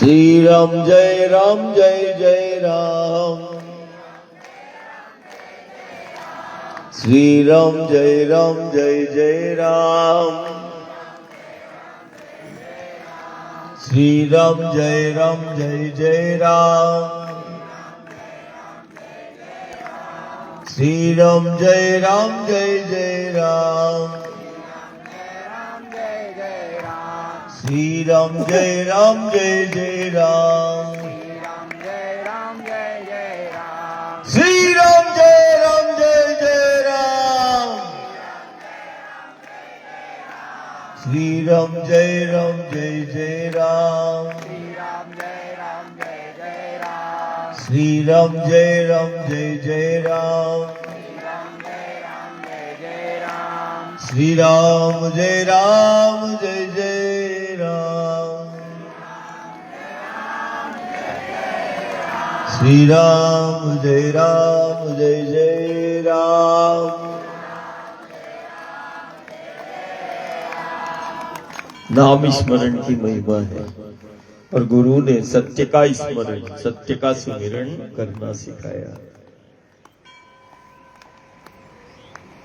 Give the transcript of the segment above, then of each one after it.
श्री राम जय जय राम। श्री राम जय जय राम। श्री राम जय जय राम। श्री राम जय जय राम। श्री राम जय जय राम। श्री राम जय जय राम। श्री राम जय जय राम। श्री राम जय जय राम। श्री राम जय जय राम। श्री राम जय जय राम। नाम स्मरण की महिमा है और गुरु ने सत्य का स्मरण, सत्य का सुमिरन करना सिखाया।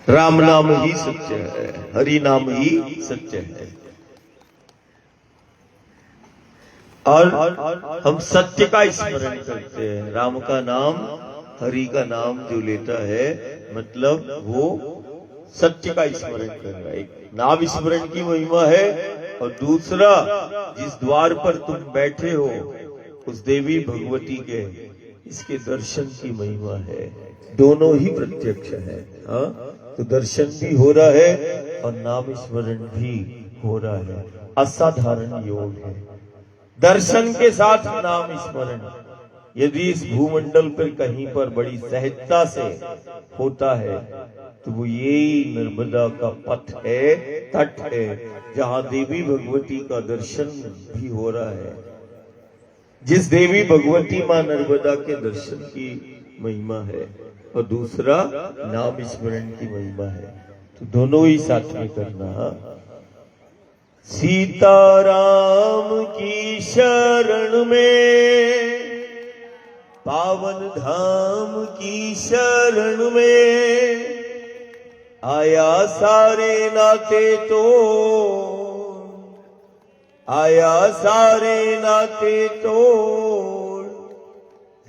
राम नाम ही सत्य है, हरि नाम ही सत्य है। और हम सत्य का स्मरण करते हैं। राम का नाम, हरि का नाम जो लेता है, मतलब वो सत्य का स्मरण कर रहा है। नाम स्मरण की महिमा है और दूसरा, जिस द्वार पर तुम बैठे हो उस देवी भगवती के, इसके दर्शन की महिमा है। दोनों ही प्रत्यक्ष है। हाँ, तो दर्शन भी हो रहा है और नाम स्मरण भी हो रहा है। असाधारण योग है दर्शन के साथ नाम स्मरण। यदि इस भूमंडल पर कहीं पर बड़ी सहजता से होता है तो वो यही नर्मदा का पथ है, तट है, जहां देवी भगवती का दर्शन भी हो रहा है। जिस देवी भगवती मां नर्मदा के दर्शन की महिमा है और दूसरा नाम स्मरण की महिमा है, तो दोनों ही साथ में करना। सीताराम की शरण में, पावन धाम की शरण में, आया सारे नाते तो, आया सारे नाते तोड़।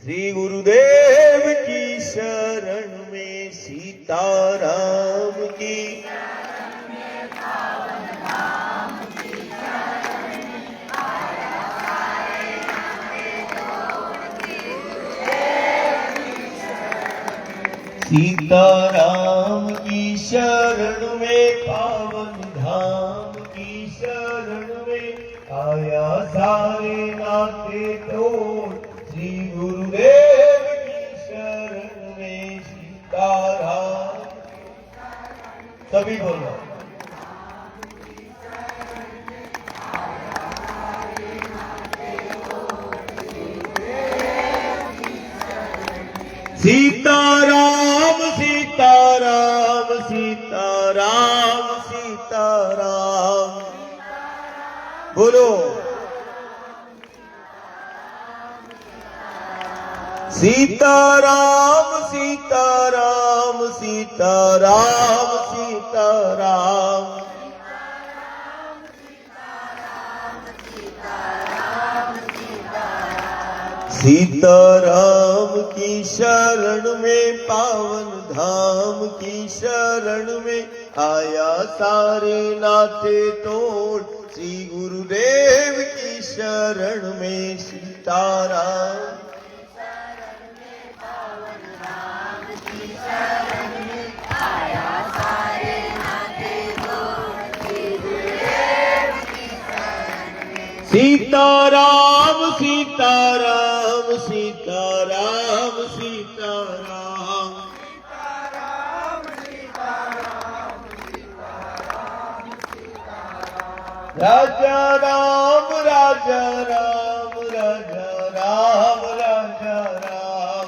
श्री गुरुदेव की शरण में, सीताराम की सीताराम की शरण में, पावन धाम की शरण में, आया सारे नाते तोड़। श्री गुरुदेव की शरण में, सीताराम। सभी बोलो। सीताराम सीताराम सीताराम सीताराम बोलो। सीताराम सीताराम सीताराम सीताराम। सीताराम की शरण में, पावन धाम की शरण में, आया सारे नाते तोड़। श्री गुरुदेव की शरण में, सीताराम। सीताराम सीताराम सीताराम सीताराम। राजा राम राजा राम राजा राम राजा राम।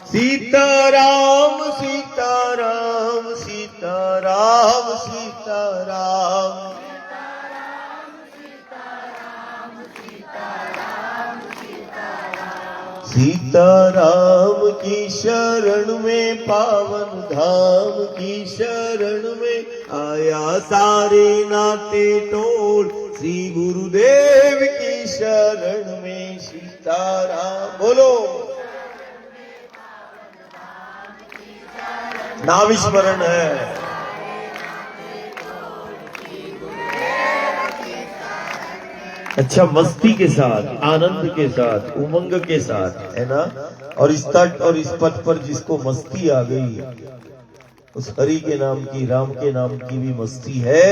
सीताराम सीताराम सीताराम सीताराम। सीताराम। सीताराम की शरण में पावन धाम की शरण में आया सारे नाते टोल। श्री गुरुदेव की शरण में सीताराम। बोलो नाम स्मरण है। अच्छा, मस्ती के साथ, आनंद के साथ, उमंग के साथ, है ना। और इस तट और इस पथ पर जिसको मस्ती आ गई, उस हरि के नाम की, राम के नाम की भी मस्ती है।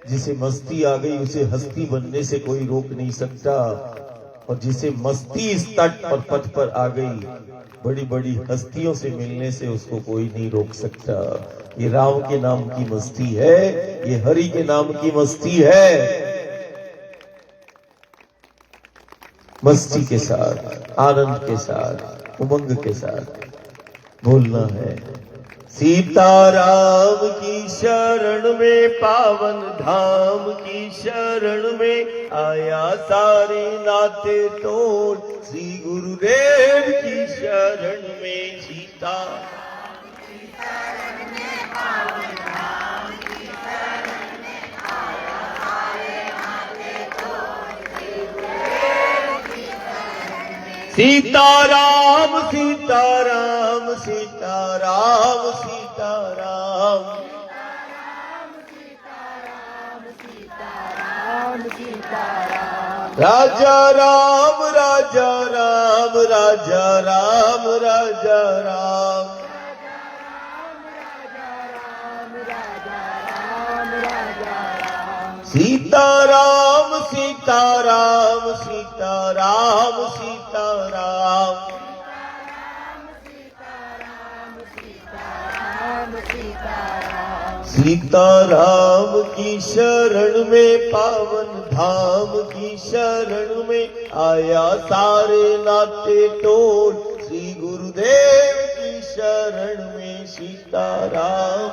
जिसे मस्ती आ गई उसे हस्ती बनने से कोई रोक नहीं सकता। और जिसे मस्ती इस तट और पथ पर आ गई, बड़ी बड़ी हस्तियों से मिलने से उसको कोई नहीं रोक सकता। ये राम के नाम की मस्ती है, ये हरि के नाम की मस्ती है। मस्ती के साथ, आनंद के साथ, उमंग के साथ बोलना है। सीताराम की शरण में, पावन धाम की शरण में आया सारे नाते तोड़। श्री गुरुदेव की शरण में सीता। सीताराम सीताराम सीताराम सीताराम राजा राम राजा राम राजा राम राजा राम। सीताराम सीताराम सीताराम सीताराम। सीताराम की शरण में, पावन धाम की शरण में आया सारे नाते टोल। श्री गुरुदेव की शरण में सीताराम।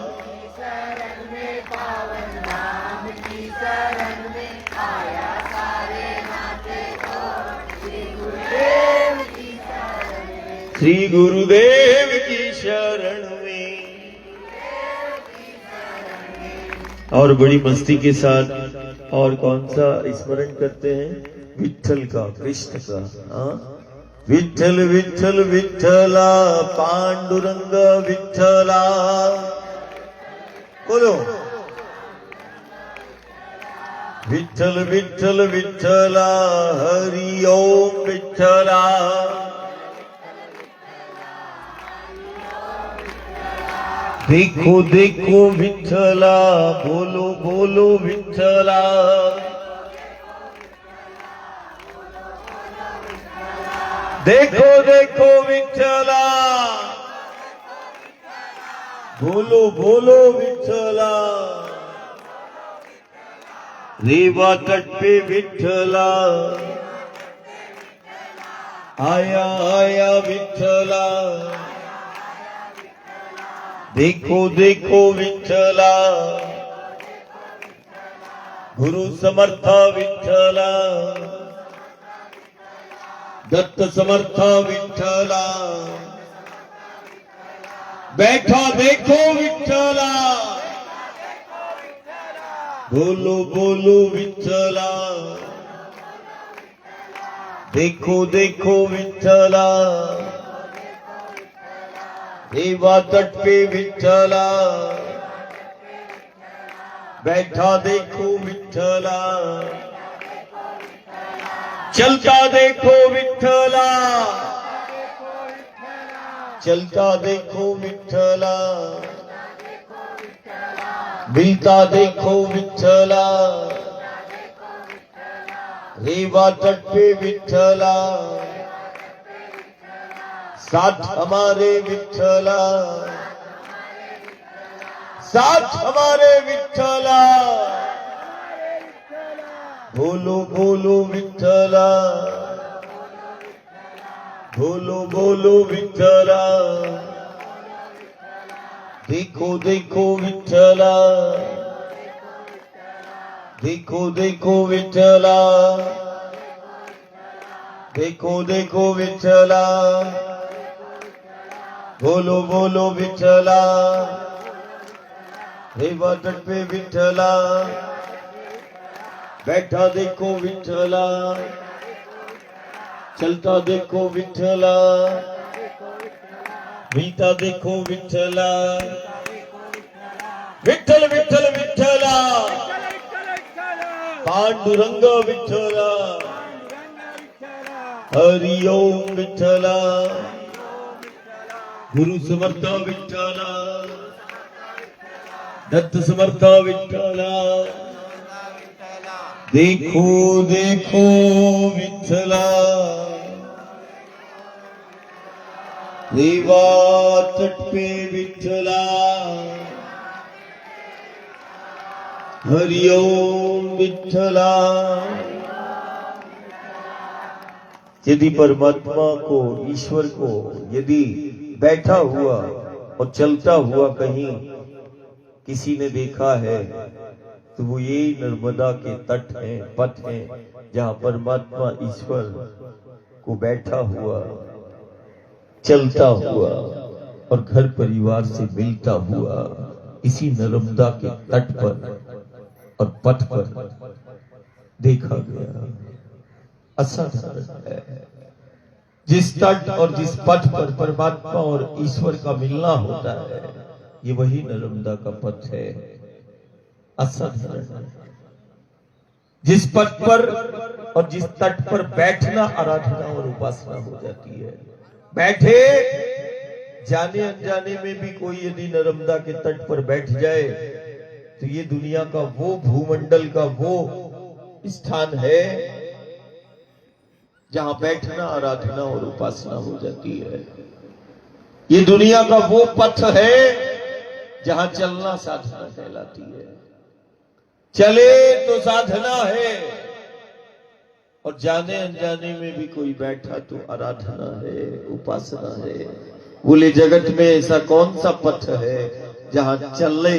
श्री गुरुदेव की शरण में। और बड़ी मस्ती के साथ और कौन सा स्मरण करते हैं? विठ्ठल का, कृष्ण का। हाँ, विठ्ठल विठ्ठल विठ्ठला पांडुरंग विठ्ठला। बोलो विठ्ठल विठ्ठल विठ्ठला हरि ओम विठ्ठला। देखो देखो विठ्ठला, बोलो बोलो विठ्ठला। देखो देखो विठ्ठला, बोलो बोलो विठ्ठला। रेवा तट पे विठ्ठला आया आया विठ्ठला। देखो देखो विठ्ठला, गुरु समर्थ विठ्ठला, दत्त समर्थ विठ्ठला। बैठा देखो विठ्ठला, बोलो बोलो विठ्ठला। देखो देखो विठ्ठला, रेवा तट पे विठ्ठला। बैठा देखो विठ्ठला, चलता देखो विठ्ठला, चलता देखो विठ्ठला। मिलता देखो विठ्ठला, रेवा तट पे विठ्ठला। साथ हमारे विठ्ठला, साथ हमारे विठ्ठला। बोलो बोलो विठ्ठला, बोलो बोलो विठ्ठला। देखो देखो विठ्ठला। देखो देखो विठला, देखो देखो विठला, बोलो बोलो विठला, रेवा तट पे विठला, बैठा देखो विठला, चलता देखो विठला, मिलता देखो विठला, विठ्ठल विठ्ठल विठ्ठला, पांडुरंग विठ्ठला, हरि ओम विठ्ठला, गुरु समर्थ विठ्ठला, दत्त समर्थ विठ्ठला, देखो देखो विठ्ठला, रेवा तट पे विठ्ठला, हरि ओम विठ्ठला। यदि परमात्मा को, ईश्वर को यदि बैठा हुआ और चलता हुआ कहीं किसी ने देखा है तो वो यही नर्मदा के तट हैं, पथ हैं, जहां परमात्मा ईश्वर को बैठा हुआ, चलता हुआ और घर परिवार से मिलता हुआ इसी नर्मदा के तट पर और पथ पर देखा गया। असाधारण है। जिस तट और जिस पथ पर परमात्मा और ईश्वर का मिलना होता है, ये वही नर्मदा का पथ है। असाधारण है। जिस पथ पर और जिस तट पर बैठना आराधना और उपासना हो जाती है। बैठे, जाने अनजाने में भी कोई यदि नर्मदा के तट पर बैठ जाए तो ये दुनिया का वो भूमंडल का वो स्थान है जहां बैठना आराधना और उपासना हो जाती है। ये दुनिया का वो पथ है जहां चलना साधना कहलाती है। चले तो साधना है और जाने अनजाने में भी कोई बैठा तो आराधना है, उपासना है। बोले जगत में ऐसा कौन सा पथ है जहां चले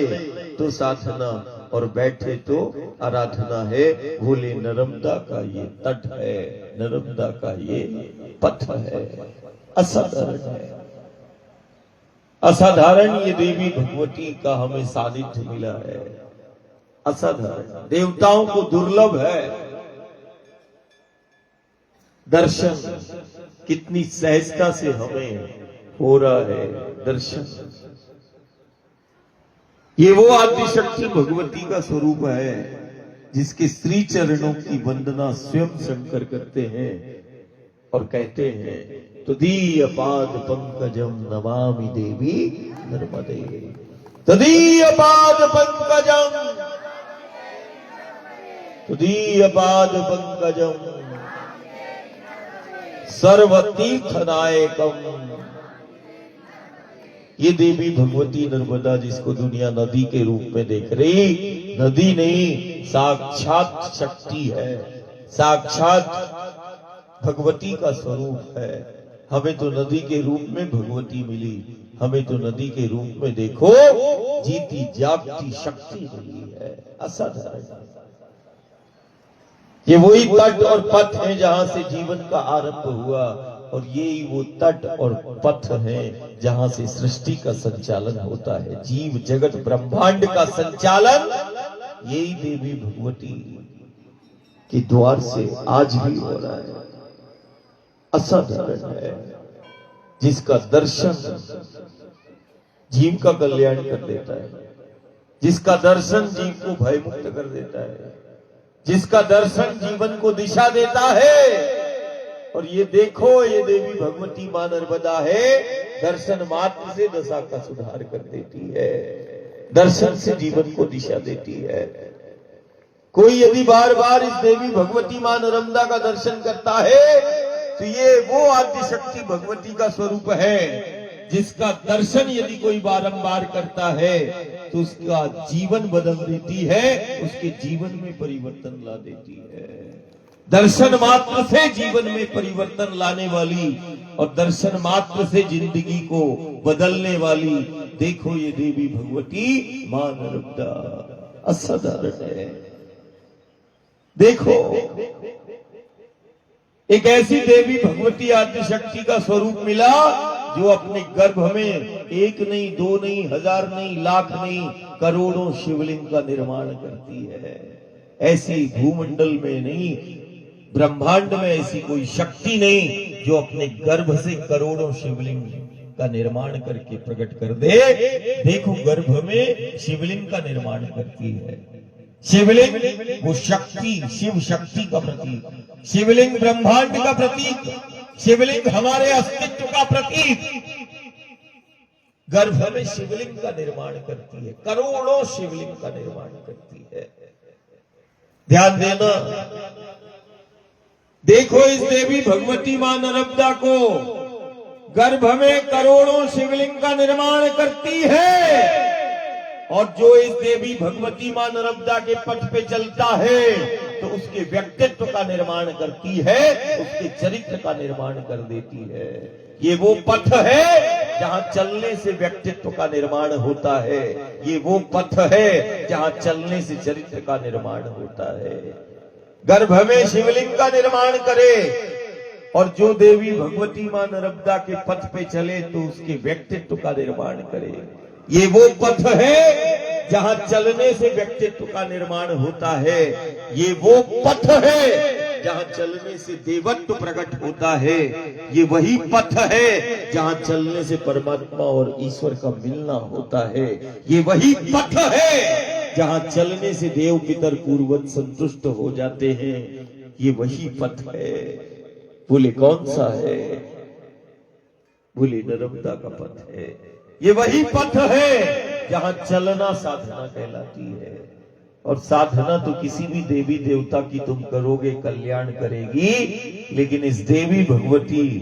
तो साधना और बैठे तो आराधना है। बोले नर्मदा का ये तट है, नर्मदा का ये पथ है। असाधारण है। असाधारण ये देवी भगवती का हमें सानिध्य मिला है। असाधारण, देवताओं को दुर्लभ है दर्शन। कितनी सहजता से हमें हो रहा है दर्शन। ये वो आदिशक्ति भगवती का स्वरूप है जिसके श्री चरणों की वंदना स्वयं शंकर करते हैं और कहते हैं तदीय पाद पंकजम नमामि देवी नर्मदे। तदीय पाद पंकजम, तदीय पाद पंकजम सर्वतीर्थनायकम। ये देवी भगवती नर्मदा जिसको दुनिया नदी के रूप में देख रही, नदी नहीं साक्षात शक्ति है, साक्षात भगवती का स्वरूप है। हमें तो नदी के रूप में भगवती मिली, हमें तो नदी के रूप में देखो जीती जागती शक्ति मिली है। असाधारण। ये वही तट और पथ है जहां से जीवन का आरंभ हुआ और यही वो तट और पथ है जहां से सृष्टि का संचालन होता है। जीव जगत ब्रह्मांड का संचालन यही देवी भगवती के द्वार से आज भी हो रहा है। असाधारण है। जिसका दर्शन जीव का कल्याण कर देता है, जिसका दर्शन जीव को भयमुक्त कर देता है, जिसका दर्शन जीवन को दिशा देता है। और ये देखो ये देवी भगवती मां नर्मदा है, दर्शन मात्र से दशा का सुधार कर देती है, दर्शन से जीवन को दिशा देती है। कोई यदि बार बार इस देवी भगवती मां नर्मदा का दर्शन करता है तो ये वो आदि शक्ति भगवती का स्वरूप है जिसका दर्शन यदि कोई बारंबार करता है तो उसका जीवन बदल देती है, उसके जीवन में परिवर्तन ला देती है। दर्शन मात्र से जीवन में परिवर्तन लाने वाली और दर्शन मात्र से जिंदगी को बदलने वाली देखो ये देवी भगवती मां नर्मदा। असाधारण है। देखो, एक ऐसी देवी भगवती आदिशक्ति का स्वरूप मिला जो अपने गर्भ में एक नहीं, दो नहीं, हजार नहीं, लाख नहीं, करोड़ों शिवलिंग का निर्माण करती है। ऐसी भूमंडल में नहीं, ब्रह्मांड में ऐसी कोई शक्ति नहीं जो अपने गर्भ से करोड़ों शिवलिंग का निर्माण करके प्रकट कर दे। देखो, गर्भ में शिवलिंग का निर्माण करती है। शिवलिंग वो शक्ति, शिव शक्ति का प्रतीक, शिवलिंग ब्रह्मांड का प्रतीक, शिवलिंग हमारे अस्तित्व का प्रतीक। गर्भ में शिवलिंग का निर्माण करती है, करोड़ों शिवलिंग का निर्माण करती है। ध्यान देना, देखो इस देवी भगवती मां नर्मदा को गर्भ में करोड़ों शिवलिंग का निर्माण करती है। और जो इस देवी भगवती मां नर्मदा के पथ पे चलता है तो उसके व्यक्तित्व का निर्माण करती है, उसके चरित्र का निर्माण कर देती है। ये वो पथ है जहां चलने से व्यक्तित्व का निर्माण होता है। ये वो पथ है जहां चलने से चरित्र का निर्माण होता है। गर्भ में शिवलिंग का निर्माण करे और जो देवी भगवती मां नर्मदा के पथ पे चले तो उसके व्यक्तित्व का निर्माण करे। ये वो पथ है जहां चलने से व्यक्तित्व का निर्माण होता है। ये वो पथ है जहां चलने से देवत्व प्रकट होता है। ये वही पथ है जहां चलने से परमात्मा और ईश्वर का मिलना होता है। ये वही पथ है जहां चलने से देव पितर पूर्वज संतुष्ट हो जाते हैं। ये वही पथ है। बोले कौन सा है? बोले नर्मदा का पथ है। ये वही पथ है जहां चलना साधना कहलाती है। और साधना तो किसी भी देवी देवता की तुम करोगे कल्याण करेगी, लेकिन इस देवी भगवती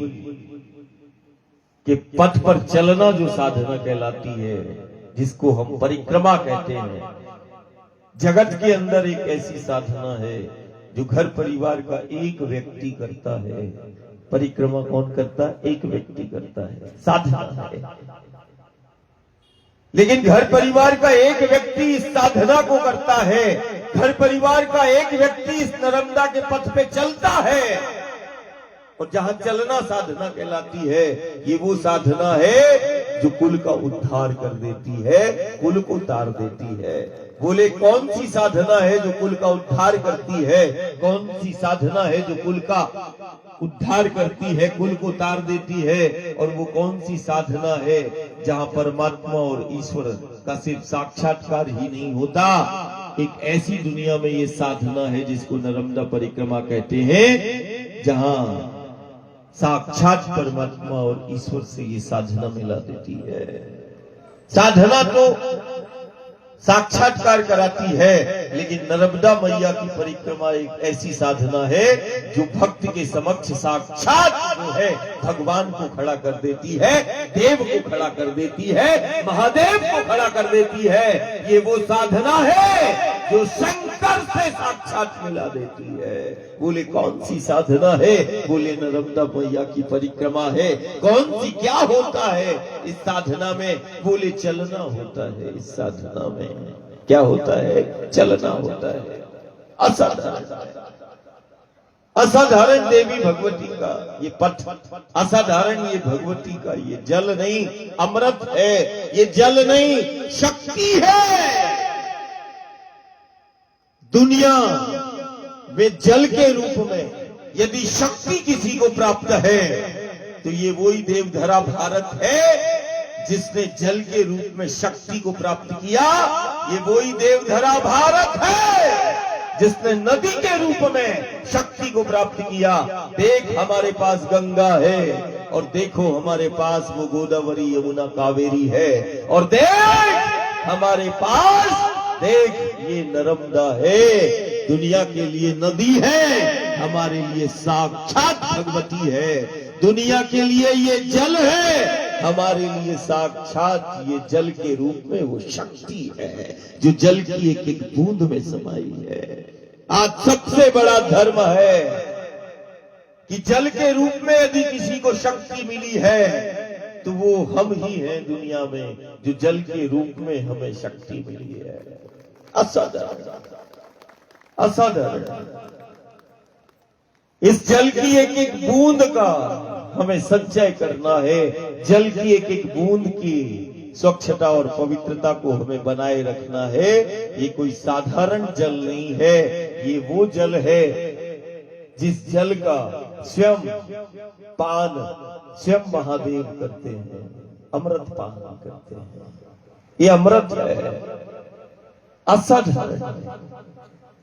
के पथ पर चलना जो साधना कहलाती है, जिसको हम परिक्रमा कहते हैं, जगत के अंदर एक ऐसी साधना है जो घर परिवार का एक व्यक्ति करता है। परिक्रमा कौन करता है? एक व्यक्ति करता है, साधना है। लेकिन घर परिवार का एक व्यक्ति इस साधना को करता है। घर परिवार का एक व्यक्ति इस नर्मदा के पथ पे चलता है। और जहां चलना साधना कहलाती है, ये वो साधना है जो कुल का उद्धार कर देती है, कुल को तार देती है। बोले कौन सी साधना है जो कुल का उद्धार करती है? कौन सी साधना है जो कुल का उद्धार करती है, कुल को तार देती है? और वो कौन सी साधना है जहां परमात्मा और ईश्वर का सिर्फ साक्षात्कार ही नहीं होता। एक ऐसी दुनिया में ये साधना है जिसको नर्मदा परिक्रमा कहते हैं, जहां साक्षात परमात्मा और ईश्वर से ये साधना मिला देती है। साधना तो साक्षात्कार कराती है, लेकिन नर्मदा मैया की परिक्रमा एक ऐसी साधना है जो भक्त के समक्ष साक्षात जो है भगवान को खड़ा कर देती है, देव को खड़ा कर देती है, महादेव को खड़ा कर देती है। ये वो साधना है जो शंकर से साक्षात मिला देती है। बोले कौन सी साधना है? बोले नर्मदा मैया की परिक्रमा है। कौन सी, क्या होता है इस साधना में? बोले चलना होता है। इस साधना में क्या होता है? चलना होता है। असाधारण देवी भगवती का ये पथ, असाधारण ये भगवती का ये जल नहीं अमृत है, ये जल नहीं शक्ति है। दुनिया में जल के रूप में यदि शक्ति किसी को प्राप्त है तो ये वही देवधरा भारत है जिसने जल के रूप में शक्ति को प्राप्त किया। ये वही देवधरा भारत है जिसने नदी के रूप में शक्ति को प्राप्त किया। देख हमारे पास गंगा है और देखो हमारे पास वो गोदावरी यमुना कावेरी है, और देख हमारे पास देख ये नर्मदा है। दुनिया के लिए नदी है, हमारे लिए साक्षात भगवती है। दुनिया के लिए ये जल है, हमारे लिए साक्षात ये जल के रूप में वो शक्ति है जो जल की एक एक बूंद में समाई है। आज सबसे बड़ा धर्म है कि जल के रूप में यदि किसी को शक्ति मिली है तो वो हम ही हैं दुनिया में जो जल के रूप में हमें शक्ति मिली है। असाधारण असाधारण। इस जल की एक एक बूंद का हमें संचय करना है। जल की एक एक बूंद की स्वच्छता और पवित्रता को हमें बनाए रखना है। ये कोई साधारण जल नहीं है, ये वो जल है जिस जल का स्वयं पान स्वयं महादेव करते हैं, अमृत पान करते हैं। ये अमृत है, असाधारण।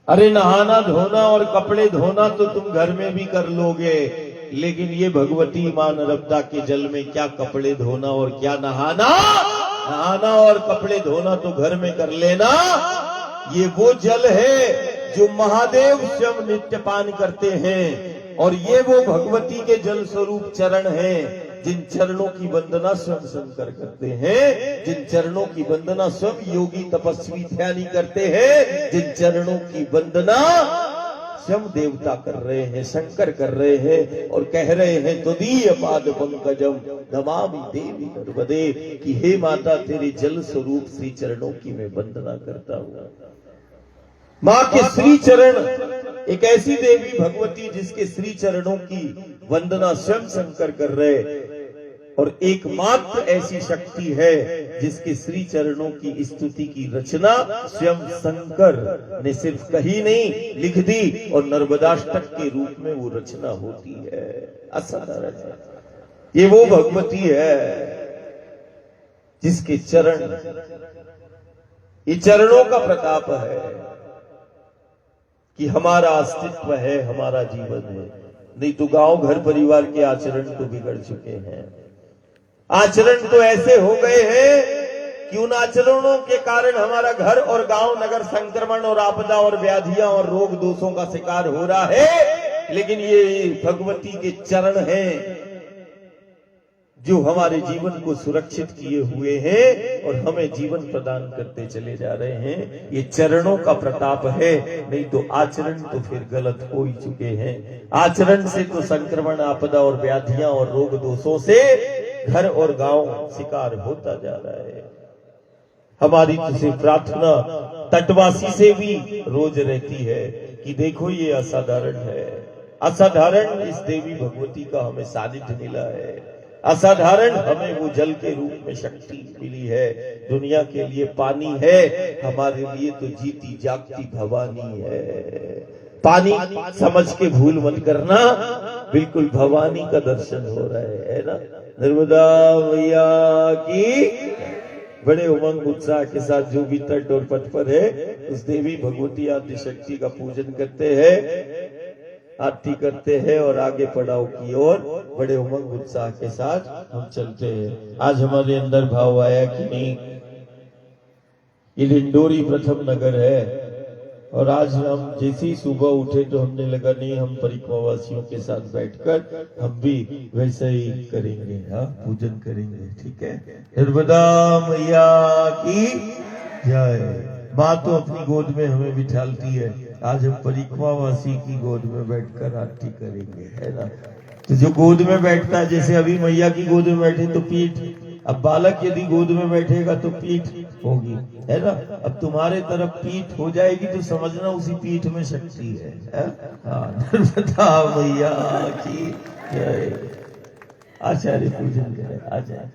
अरे नहाना धोना और कपड़े धोना तो तुम घर में भी कर लोगे, लेकिन ये भगवती मां नर्मदा के जल में क्या कपड़े धोना और क्या नहाना। नहाना और कपड़े धोना तो घर में कर लेना। ये वो जल है जो महादेव स्वयं नित्य पान करते हैं, और ये वो भगवती के जल स्वरूप चरण हैं जिन चरणों की वंदना स्वयं शंकर करते हैं, जिन चरणों की वंदना स्वयं योगी तपस्वी ध्यानी करते हैं, जिन चरणों की वंदना स्वयं देवता कर रहे हैं, शंकर कर रहे हैं, और कह रहे हैं तुदीय पाद पंकजम नमामि देवी नर्मदे, कि हे माता तेरे जल स्वरूप श्री चरणों की मैं वंदना करता हूं। मां के श्री चरण, एक ऐसी देवी भगवती जिसके श्री चरणों की वंदना स्वयं शंकर कर रहे, और एकमात्र ऐसी शक्ति है जिसके श्री चरणों की स्तुति की रचना स्वयं शंकर ने सिर्फ कही नहीं, लिख दी, और नर्मदाष्टक के रूप में वो रचना होती है। असाधारण। ये वो भगवती है जिसके चरण, ये चरणों का प्रताप है कि हमारा अस्तित्व है, हमारा जीवन है। नहीं तो गांव घर परिवार के आचरण तो बिगड़ चुके हैं। आचरण तो ऐसे हो गए हैं कि उन आचरणों के कारण हमारा घर और गांव नगर संक्रमण और आपदा और व्याधियां और रोग दोषों का शिकार हो रहा है। लेकिन ये भगवती के चरण हैं जो हमारे जीवन को सुरक्षित किए हुए हैं और हमें जीवन प्रदान करते चले जा रहे हैं। ये चरणों का प्रताप है, नहीं तो आचरण तो फिर गलत हो ही चुके हैं। आचरण से तो संक्रमण आपदा और व्याधियां और रोग दोषों से घर और गांव शिकार होता जा रहा है। हमारी तुझसे प्रार्थना तटवासी से भी रोज रहती है कि देखो ये असाधारण है। असाधारण इस देवी भगवती का हमें सानिध्य मिला है। असाधारण हमें वो जल के रूप में शक्ति मिली है। दुनिया के लिए पानी है, हमारे लिए तो जीती जागती भवानी है। पानी समझ के भूल मत करना, बिल्कुल भवानी का दर्शन हो रहा है ना। नर्मदा मैया की बड़े उमंग उत्साह के साथ जो भी तट और पथ पर है उस देवी भगवती आदि शक्ति का पूजन करते हैं, आरती करते हैं और आगे पड़ाव की ओर बड़े उमंग उत्साह के साथ हम चलते हैं। आज हमारे अंदर भाव आया कि नहीं, ये डिंडोरी प्रथम नगर है, और आज हम जैसे ही सुबह उठे तो हमने लगा नहीं, हम परिक्रमावासियों के साथ बैठकर हम भी वैसे ही करेंगे, हाँ पूजन करेंगे। ठीक है, नर्मदा मैया की जय। माँ तो अपनी गोद में हमें बिठालती है, आज हम परिक्रमावासी की गोद में बैठकर आरती करेंगे, है ना। तो जो गोद में बैठता है, जैसे अभी मैया की गोद में बैठे तो पीठ, अब बालक यदि गोद में बैठेगा तो पीठ होगी, है ना। अब तुम्हारे तरफ पीठ हो जाएगी तो समझना उसी पीठ में शक्ति है। हाँ, नर्मदा मैया की जय। आचार्य पूजन करें, आ जाए।